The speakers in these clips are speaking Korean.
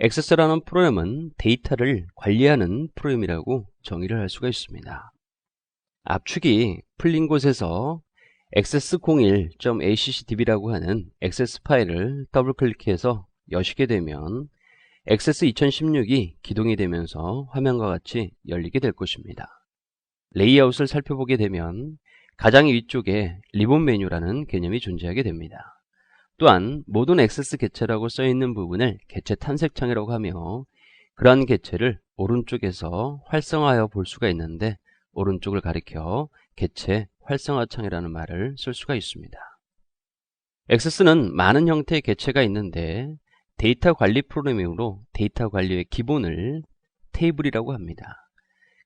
액세스라는 프로그램은 데이터를 관리하는 프로그램이라고 정의를 할 수가 있습니다. 압축이 풀린 곳에서 access01.accdb라고 하는 액세스 파일을 더블 클릭해서 여시게 되면 액세스 2016이 기동이 되면서 화면과 같이 열리게 될 것입니다. 레이아웃을 살펴보게 되면 가장 위쪽에 리본 메뉴라는 개념이 존재하게 됩니다. 또한 모든 액세스 개체라고 써있는 부분을 개체 탐색창이라고 하며 그러한 개체를 오른쪽에서 활성화하여 볼 수가 있는데 오른쪽을 가리켜 개체 활성화창이라는 말을 쓸 수가 있습니다. 액세스는 많은 형태의 개체가 있는데 데이터 관리 프로그래밍으로 데이터 관리의 기본을 테이블이라고 합니다.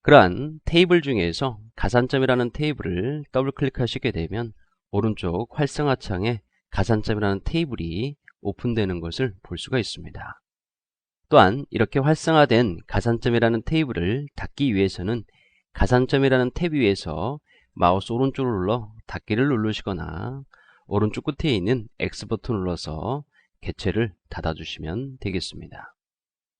그러한 테이블 중에서 가산점이라는 테이블을 더블 클릭하시게 되면 오른쪽 활성화창에 가산점이라는 테이블이 오픈되는 것을 볼 수가 있습니다. 또한 이렇게 활성화된 가산점이라는 테이블을 닫기 위해서는 가산점이라는 탭 위에서 마우스 오른쪽을 눌러 닫기를 누르시거나 오른쪽 끝에 있는 X 버튼을 눌러서 개체를 닫아주시면 되겠습니다.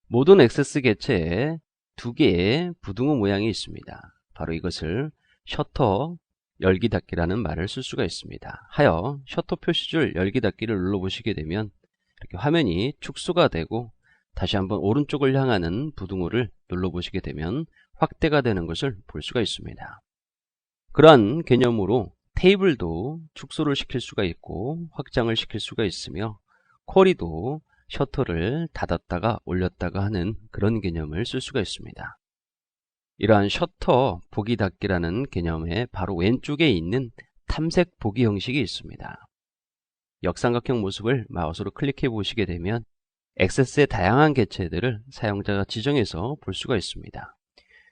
모든 액세스 개체에 두 개의 부등호 모양이 있습니다. 바로 이것을 셔터 열기 닫기라는 말을 쓸 수가 있습니다. 하여 셔터 표시줄 열기 닫기를 눌러보시게 되면 이렇게 화면이 축소가 되고 다시 한번 오른쪽을 향하는 부등호를 눌러보시게 되면 확대가 되는 것을 볼 수가 있습니다. 그러한 개념으로 테이블도 축소를 시킬 수가 있고 확장을 시킬 수가 있으며 쿼리도 셔터를 닫았다가 올렸다가 하는 그런 개념을 쓸 수가 있습니다. 이러한 셔터 보기 닫기라는 개념의 바로 왼쪽에 있는 탐색 보기 형식이 있습니다. 역삼각형 모습을 마우스로 클릭해 보시게 되면 액세스의 다양한 개체들을 사용자가 지정해서 볼 수가 있습니다.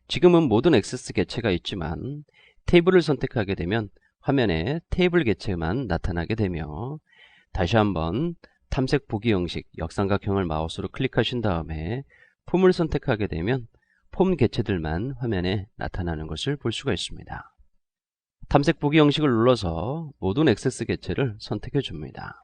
지금은 모든 액세스 개체가 있지만 테이블을 선택하게 되면 화면에 테이블 개체만 나타나게 되며 다시 한번 탐색 보기 형식 역삼각형을 마우스로 클릭하신 다음에 폼을 선택하게 되면 폼 개체들만 화면에 나타나는 것을 볼 수가 있습니다. 탐색 보기 형식을 눌러서 모든 액세스 개체를 선택해 줍니다.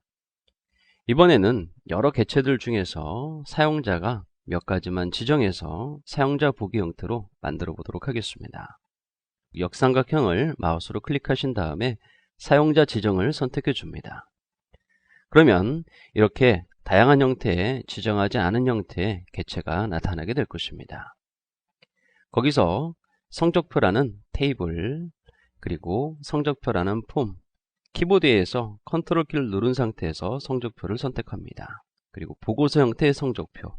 이번에는 여러 개체들 중에서 사용자가 몇 가지만 지정해서 사용자 보기 형태로 만들어 보도록 하겠습니다. 역삼각형을 마우스로 클릭하신 다음에 사용자 지정을 선택해 줍니다. 그러면 이렇게 다양한 형태의 지정하지 않은 형태의 개체가 나타나게 될 것입니다. 거기서 성적표라는 테이블, 그리고 성적표라는 폼, 키보드에서 컨트롤 키를 누른 상태에서 성적표를 선택합니다. 그리고 보고서 형태의 성적표,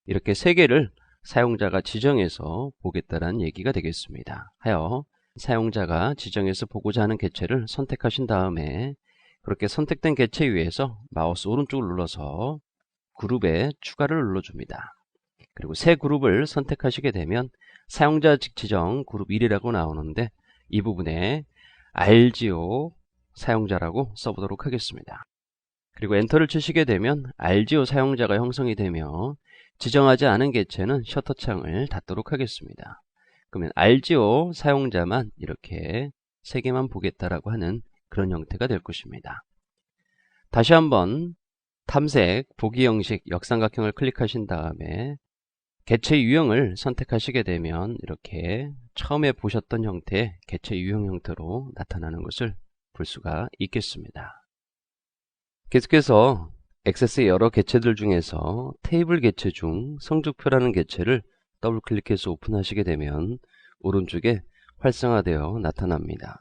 이렇게 세 개를 사용자가 지정해서 보겠다는 얘기가 되겠습니다. 하여 사용자가 지정해서 보고자 하는 개체를 선택하신 다음에 그렇게 선택된 개체 위에서 마우스 오른쪽을 눌러서 그룹에 추가를 눌러줍니다. 그리고 새 그룹을 선택하시게 되면 사용자 지정 그룹 1이라고 나오는데 이 부분에 RGO 사용자라고 써보도록 하겠습니다. 그리고 엔터를 치시게 되면 RGO 사용자가 형성이 되며 지정하지 않은 개체는 셔터창을 닫도록 하겠습니다. 그러면 RGO 사용자만 이렇게 3개만 보겠다라고 하는 그런 형태가 될 것입니다. 다시 한번 탐색 보기 형식 역삼각형을 클릭하신 다음에 개체 유형을 선택하시게 되면 이렇게 처음에 보셨던 형태의 개체 유형 형태로 나타나는 것을 볼 수가 있겠습니다. 계속해서 액세스의 여러 개체들 중에서 테이블 개체 중 성적표라는 개체를 더블 클릭해서 오픈하시게 되면 오른쪽에 활성화되어 나타납니다.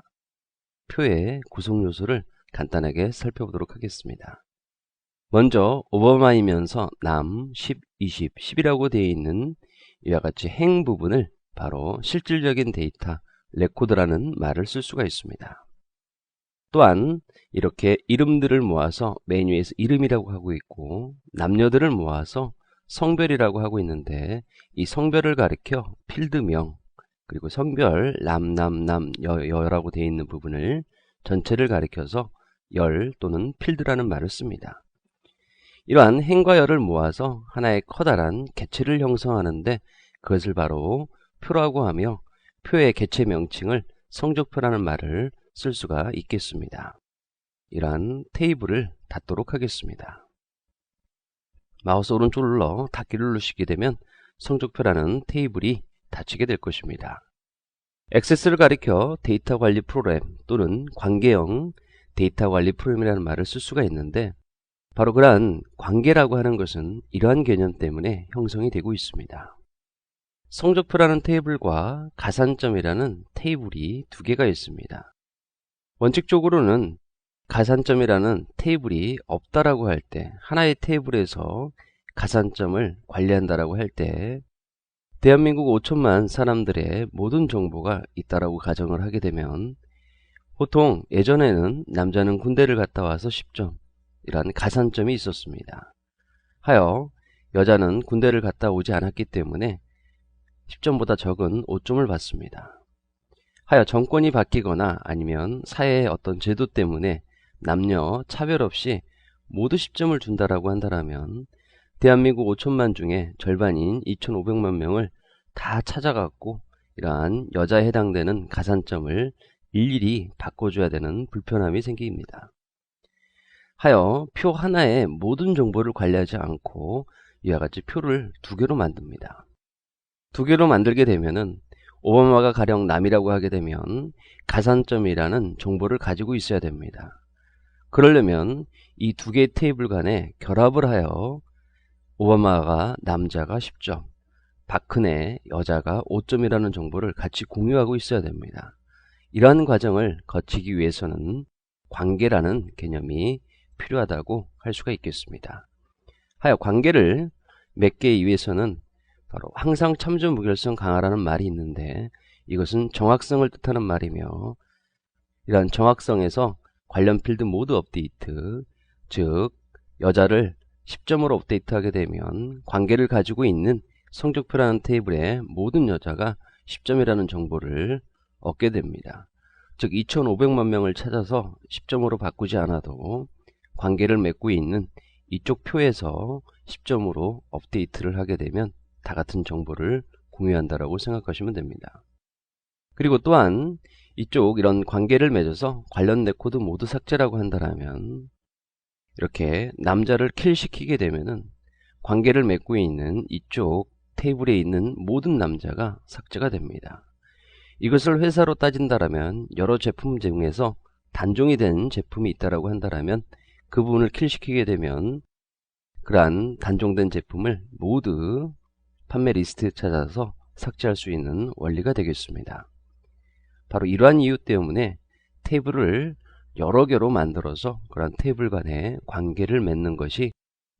표의 구성 요소를 간단하게 살펴보도록 하겠습니다. 먼저 오버마이면서 남, 10, 20, 10이라고 되어 있는 이와 같이 행 부분을 바로 실질적인 데이터 레코드라는 말을 쓸 수가 있습니다. 또한 이렇게 이름들을 모아서 메뉴에서 이름이라고 하고 있고 남녀들을 모아서 성별이라고 하고 있는데 이 성별을 가리켜 필드명, 그리고 성별 남, 여라고 되어 있는 부분을 전체를 가리켜서 열 또는 필드라는 말을 씁니다. 이러한 행과 열을 모아서 하나의 커다란 개체를 형성하는데 그것을 바로 표라고 하며 표의 개체 명칭을 성적표라는 말을 쓸 수가 있겠습니다. 이러한 테이블을 닫도록 하겠습니다. 마우스 오른쪽을 눌러 닫기를 누르시게 되면 성적표라는 테이블이 닫히게 될 것입니다. 액세스를 가리켜 데이터 관리 프로그램 또는 관계형 데이터 관리 프로그램이라는 말을 쓸 수가 있는데, 바로 그러한 관계라고 하는 것은 이러한 개념 때문에 형성이 되고 있습니다. 성적표라는 테이블과 가산점이라는 테이블이 두 개가 있습니다. 원칙적으로는 가산점이라는 테이블이 없다라고 할 때, 하나의 테이블에서 가산점을 관리한다라고 할 때, 대한민국 5천만 사람들의 모든 정보가 있다라고 가정을 하게 되면, 보통 예전에는 남자는 군대를 갔다 와서 10점 이라는 가산점이 있었습니다. 하여 여자는 군대를 갔다 오지 않았기 때문에 10점보다 적은 5점을 받습니다. 하여 정권이 바뀌거나 아니면 사회의 어떤 제도 때문에 남녀 차별 없이 모두 10점을 준다라고 한다면, 대한민국 5천만 중에 절반인 2,500만 명을 다 찾아갖고 이러한 여자에 해당되는 가산점을 일일이 바꿔줘야 되는 불편함이 생깁니다. 하여 표 하나에 모든 정보를 관리하지 않고 이와 같이 표를 두 개로 만듭니다. 두 개로 만들게 되면은 오바마가 가령 남이라고 하게 되면 가산점이라는 정보를 가지고 있어야 됩니다. 그러려면 이 두 개의 테이블 간에 결합을 하여 오바마가 남자가 10점, 박근혜 여자가 5점이라는 정보를 같이 공유하고 있어야 됩니다. 이러한 과정을 거치기 위해서는 관계라는 개념이 필요하다고 할 수가 있겠습니다. 하여 관계를 맺기 위해서는 바로 항상 참조 무결성 강화라는 말이 있는데, 이것은 정확성을 뜻하는 말이며, 이러한 정확성에서 관련 필드 모두 업데이트, 즉 여자를 10점으로 업데이트하게 되면 관계를 가지고 있는 성적표라는 테이블에 모든 여자가 10점이라는 정보를 얻게 됩니다. 즉 2,500만 명을 찾아서 10점으로 바꾸지 않아도 관계를 맺고 있는 이쪽 표에서 10점으로 업데이트를 하게 되면 다 같은 정보를 공유한다라고 생각하시면 됩니다. 그리고 또한 이쪽 이런 관계를 맺어서 관련 레코드 모두 삭제라고 한다면, 이렇게 남자를 킬시키게 되면은 관계를 맺고 있는 이쪽 테이블에 있는 모든 남자가 삭제가 됩니다. 이것을 회사로 따진다라면 여러 제품 중에서 단종이 된 제품이 있다라고 한다면 그 부분을 킬시키게 되면 그러한 단종된 제품을 모두 판매 리스트에 찾아서 삭제할 수 있는 원리가 되겠습니다. 바로 이러한 이유 때문에 테이블을 여러 개로 만들어서 그런 테이블 간의 관계를 맺는 것이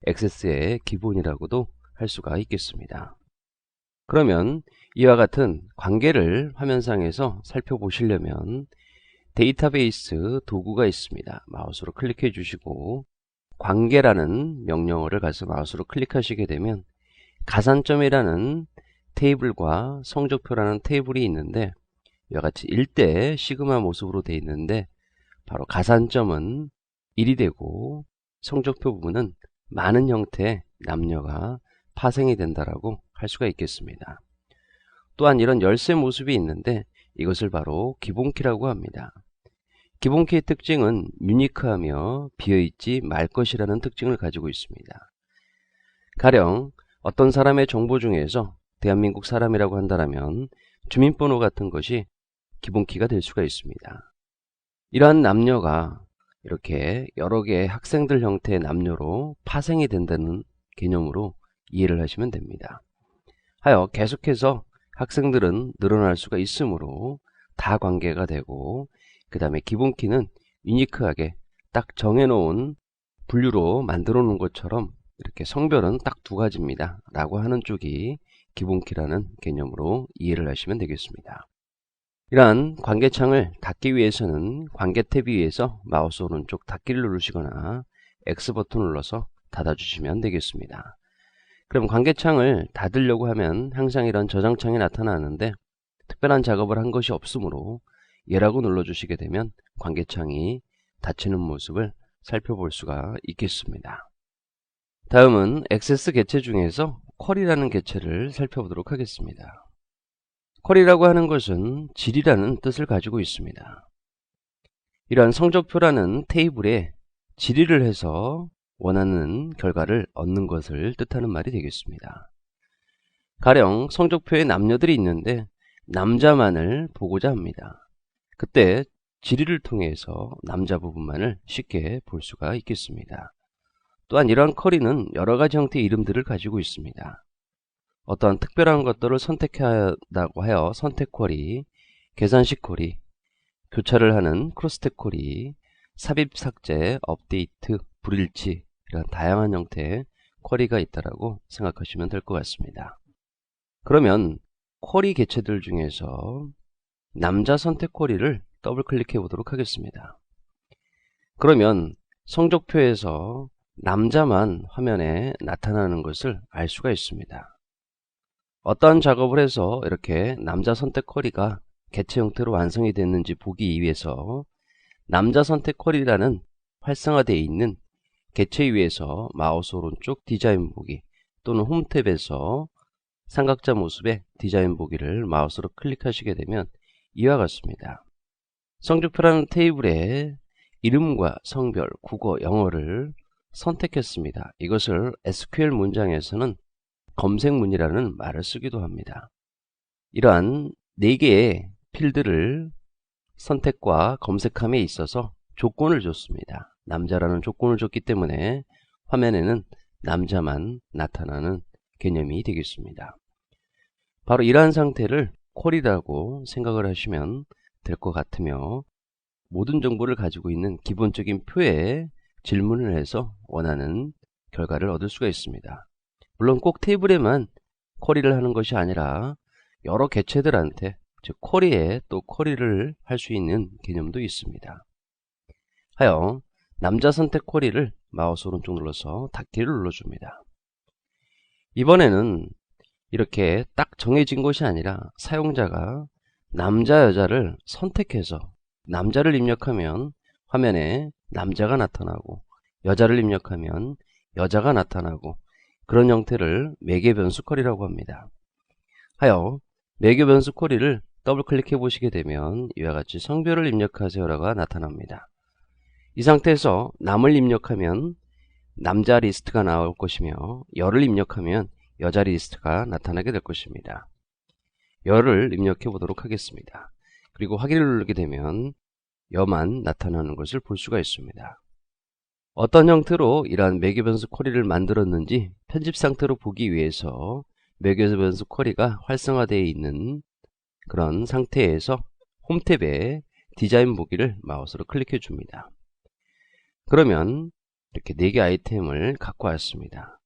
액세스의 기본이라고도 할 수가 있겠습니다. 그러면 이와 같은 관계를 화면상에서 살펴보시려면 데이터베이스 도구가 있습니다. 마우스로 클릭해 주시고 관계라는 명령어를 가서 마우스로 클릭하시게 되면 가산점이라는 테이블과 성적표라는 테이블이 있는데, 이와 같이 1대 시그마 모습으로 되어 있는데, 바로 가산점은 1이 되고 성적표 부분은 많은 형태의 남녀가 파생이 된다라고 할 수가 있겠습니다. 또한 이런 열쇠 모습이 있는데 이것을 바로 기본키라고 합니다. 기본키의 특징은 유니크하며 비어있지 말 것이라는 특징을 가지고 있습니다. 가령 어떤 사람의 정보 중에서 대한민국 사람이라고 한다면 주민번호 같은 것이 기본키가 될 수가 있습니다. 이러한 남녀가 이렇게 여러 개의 학생들 형태의 남녀로 파생이 된다는 개념으로 이해를 하시면 됩니다. 하여 계속해서 학생들은 늘어날 수가 있으므로 다 관계가 되고, 그 다음에 기본키는 유니크하게 딱 정해놓은 분류로 만들어 놓은 것처럼 이렇게 성별은 딱 두 가지입니다 라고 하는 쪽이 기본키라는 개념으로 이해를 하시면 되겠습니다. 이러한 관계창을 닫기 위해서는 관계 탭 위에서 마우스 오른쪽 닫기를 누르시거나 X 버튼 눌러서 닫아주시면 되겠습니다. 그럼 관계창을 닫으려고 하면 항상 이런 저장창이 나타나는데 특별한 작업을 한 것이 없으므로 얘라고 눌러주시게 되면 관계창이 닫히는 모습을 살펴볼 수가 있겠습니다. 다음은 액세스 개체 중에서 쿼리라는 개체를 살펴보도록 하겠습니다. 쿼리라고 하는 것은 질이라는 뜻을 가지고 있습니다. 이러한 성적표라는 테이블에 질의를 해서 원하는 결과를 얻는 것을 뜻하는 말이 되겠습니다. 가령 성적표에 남녀들이 있는데 남자만을 보고자 합니다. 그때 지리를 통해서 남자 부분만을 쉽게 볼 수가 있겠습니다. 또한 이러한 쿼리는 여러가지 형태의 이름들을 가지고 있습니다. 어떠한 특별한 것들을 선택한다고 하여 선택 쿼리, 계산식 쿼리, 교차를 하는 크로스텍 쿼리, 삽입 삭제, 업데이트, 불일치, 이런 다양한 형태의 쿼리가 있다고 생각하시면 될 것 같습니다. 그러면 쿼리 개체들 중에서 남자 선택 쿼리를 더블 클릭해 보도록 하겠습니다. 그러면 성적표에서 남자만 화면에 나타나는 것을 알 수가 있습니다. 어떠한 작업을 해서 이렇게 남자 선택 쿼리가 개체 형태로 완성이 됐는지 보기 위해서 남자 선택 쿼리라는 활성화되어 있는 개체 위에서 마우스 오른쪽 디자인 보기 또는 홈 탭에서 삼각자 모습의 디자인 보기를 마우스로 클릭하시게 되면 이와 같습니다. 성적표라는 테이블에 이름과 성별, 국어, 영어를 선택했습니다. 이것을 SQL 문장에서는 검색문이라는 말을 쓰기도 합니다. 이러한 4개의 필드를 선택과 검색함에 있어서 조건을 줬습니다. 남자라는 조건을 줬기 때문에 화면에는 남자만 나타나는 개념이 되겠습니다. 바로 이러한 상태를 쿼리라고 생각을 하시면 될 것 같으며 모든 정보를 가지고 있는 기본적인 표에 질문을 해서 원하는 결과를 얻을 수가 있습니다. 물론 꼭 테이블에만 쿼리를 하는 것이 아니라 여러 개체들한테 즉 쿼리에 또 쿼리를 할 수 있는 개념도 있습니다. 하여 남자 선택 쿼리를 마우스 오른쪽 눌러서 닫기를 눌러줍니다. 이번에는 이렇게 딱 정해진 것이 아니라 사용자가 남자 여자를 선택해서 남자를 입력하면 화면에 남자가 나타나고 여자를 입력하면 여자가 나타나고 그런 형태를 매개 변수 쿼리라고 합니다. 하여 매개 변수 쿼리를 더블 클릭해 보시게 되면 이와 같이 성별을 입력하세요라고 나타납니다. 이 상태에서 남을 입력하면 남자 리스트가 나올 것이며 여를 입력하면 여자 리스트가 나타나게 될 것입니다. 여를 입력해 보도록 하겠습니다. 그리고 확인을 누르게 되면 여만 나타나는 것을 볼 수가 있습니다. 어떤 형태로 이러한 매개 변수 쿼리를 만들었는지 편집 상태로 보기 위해서 매개 변수 쿼리가 활성화되어 있는 그런 상태에서 홈 탭에 디자인 보기를 마우스로 클릭해 줍니다. 그러면 이렇게 4개 아이템을 갖고 왔습니다.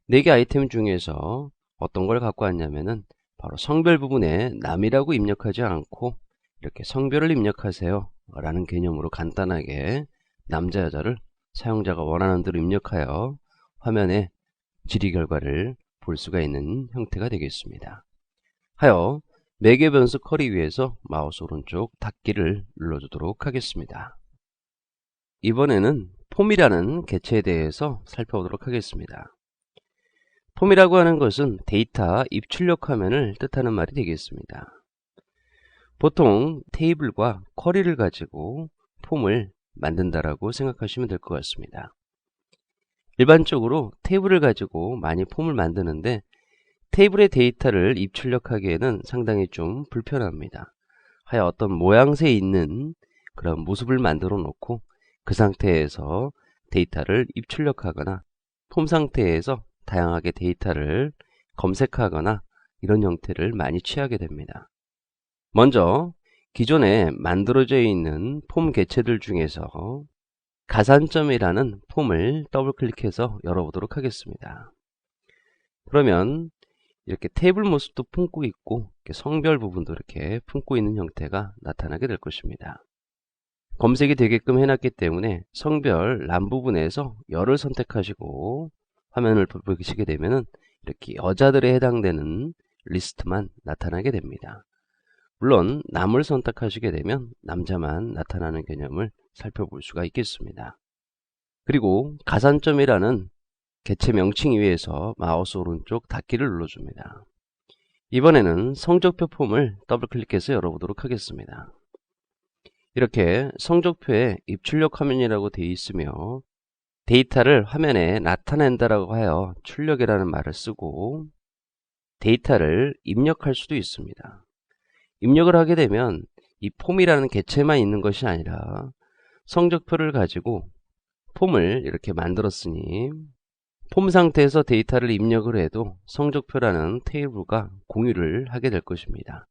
4개 아이템 중에서 어떤 걸 갖고 왔냐면은 바로 성별 부분에 남이라고 입력하지 않고 이렇게 성별을 입력하세요 라는 개념으로 간단하게 남자 여자를 사용자가 원하는 대로 입력하여 화면에 질의 결과를 볼 수가 있는 형태가 되겠습니다. 하여 매개 변수 쿼리 위에서 마우스 오른쪽 닫기를 눌러주도록 하겠습니다. 이번에는 폼이라는 개체에 대해서 살펴보도록 하겠습니다. 폼이라고 하는 것은 데이터 입출력 화면을 뜻하는 말이 되겠습니다. 보통 테이블과 쿼리를 가지고 폼을 만든다라고 생각하시면 될 것 같습니다. 일반적으로 테이블을 가지고 많이 폼을 만드는데 테이블의 데이터를 입출력하기에는 상당히 좀 불편합니다. 하여 어떤 모양새에 있는 그런 모습을 만들어 놓고 그 상태에서 데이터를 입출력하거나 폼 상태에서 다양하게 데이터를 검색하거나 이런 형태를 많이 취하게 됩니다. 먼저 기존에 만들어져 있는 폼 개체들 중에서 가산점이라는 폼을 더블 클릭해서 열어보도록 하겠습니다. 그러면 이렇게 테이블 모습도 품고 있고 성별 부분도 이렇게 품고 있는 형태가 나타나게 될 것입니다. 검색이 되게끔 해놨기 때문에 성별 남 부분에서 열을 선택하시고 화면을 보시게 되면은 이렇게 여자들에 해당되는 리스트만 나타나게 됩니다. 물론 남을 선택하시게 되면 남자만 나타나는 개념을 살펴볼 수가 있겠습니다. 그리고 가산점이라는 개체 명칭 위에서 마우스 오른쪽 닫기를 눌러줍니다. 이번에는 성적표 폼을 더블 클릭해서 열어보도록 하겠습니다. 이렇게 성적표에 입출력 화면이라고 되어 있으며 데이터를 화면에 나타낸다라고 하여 출력이라는 말을 쓰고 데이터를 입력할 수도 있습니다. 입력을 하게 되면 이 폼이라는 객체만 있는 것이 아니라 성적표를 가지고 폼을 이렇게 만들었으니 폼 상태에서 데이터를 입력을 해도 성적표라는 테이블과 공유를 하게 될 것입니다.